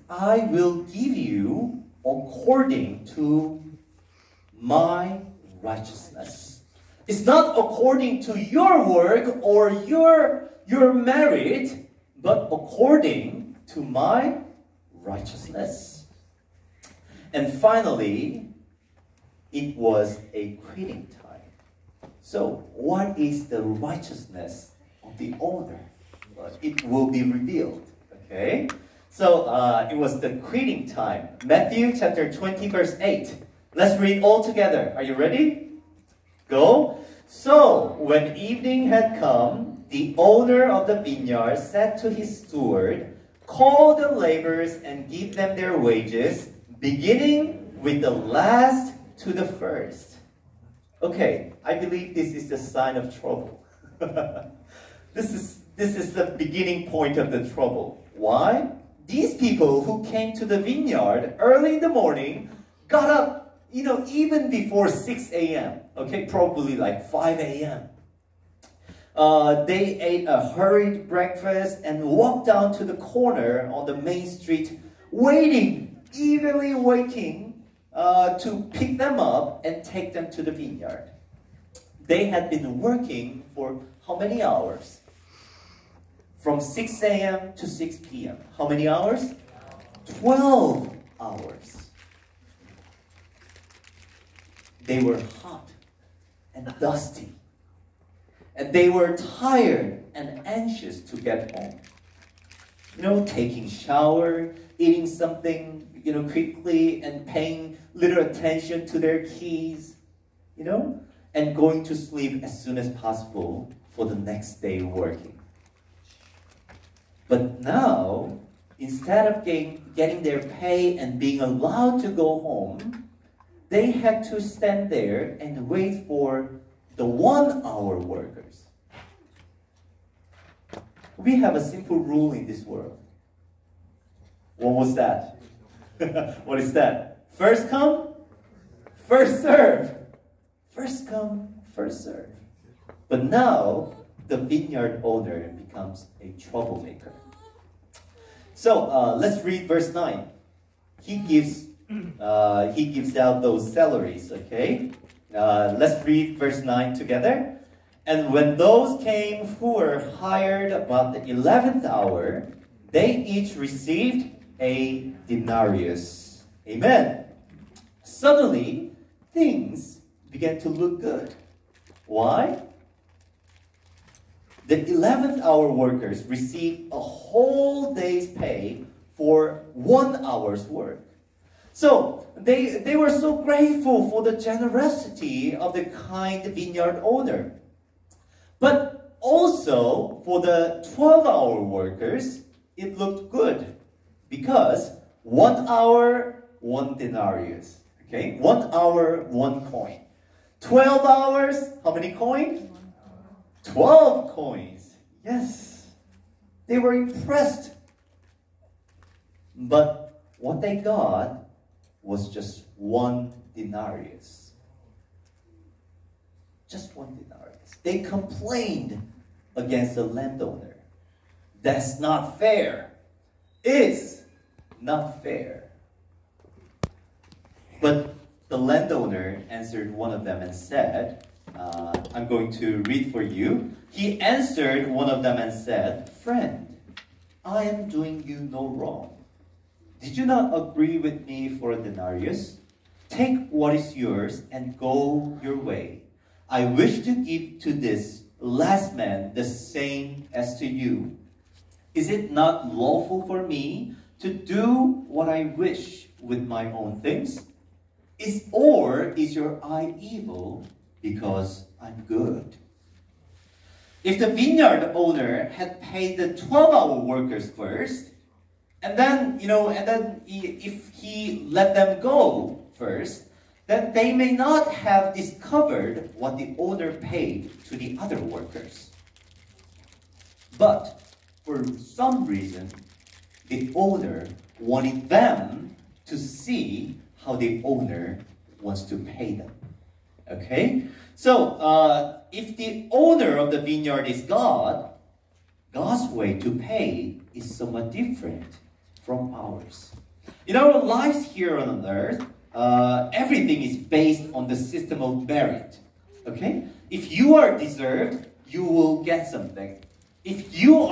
I will give you according to my righteousness. It's not according to your work or your merit, but according to my righteousness. And finally, it was a quitting time. So, what is the righteousness of the owner? Well, it will be revealed. Okay? So, it was the quitting time. Matthew chapter 20, verse 8. Let's read all together. Are you ready? Go. So, when evening had come, the owner of the vineyard said to his steward, "Call the laborers and give them their wages, beginning with the last to the first." Okay, I believe this is the sign of trouble. This is the beginning point of the trouble. Why? These people who came to the vineyard early in the morning got up, even before 6 a.m. Okay, probably like 5 a.m. They ate a hurried breakfast and walked down to the corner on the main street, eagerly waiting to pick them up and take them to the vineyard. They had been working for how many hours? From 6 a.m. to 6 p.m. How many hours? 12 hours. They were hot and dusty. And they were tired and anxious to get home. Taking shower, eating something, quickly and paying little attention to their keys, and going to sleep as soon as possible for the next day working. But now, instead of getting their pay and being allowed to go home, they had to stand there and wait for the 1-hour workers. We have a simple rule in this world. What was that? What is that? First come, first serve. First come, first serve. But now, the vineyard owner becomes a troublemaker. So, let's read verse 9. He gives out those salaries, okay? Let's read verse 9 together. And when those came who were hired about the 11th hour, they each received a denarius. Amen. Suddenly, things began to look good. Why? The 11th hour workers received a whole day's pay for 1 hour's work. So, they were so grateful for the generosity of the kind vineyard owner. But also, for the 12-hour workers, it looked good. Because 1 hour, 1 denarius. Okay? 1 hour, 1 coin. 12 hours, how many coins? 12 coins. Yes. They were impressed. But what they got was just 1 denarius. Just 1 denarius. They complained against the landowner. That's not fair. It's not fair. But the landowner answered one of them and said, I'm going to read for you. He answered one of them and said, "Friend, I am doing you no wrong. Did you not agree with me for a denarius? Take what is yours and go your way. I wish to give to this last man the same as to you. Is it not lawful for me to do what I wish with my own things? Or is your eye evil because I'm good?" If the vineyard owner had paid the 12-hour workers first, and then if he let them go first, then they may not have discovered what the owner paid to the other workers. But for some reason, the owner wanted them to see how the owner wants to pay them. Okay? So, if the owner of the vineyard is God, God's way to pay is somewhat different from ours. In our lives here on earth, everything is based on the system of merit. Okay? If you are deserved, you will get something. If you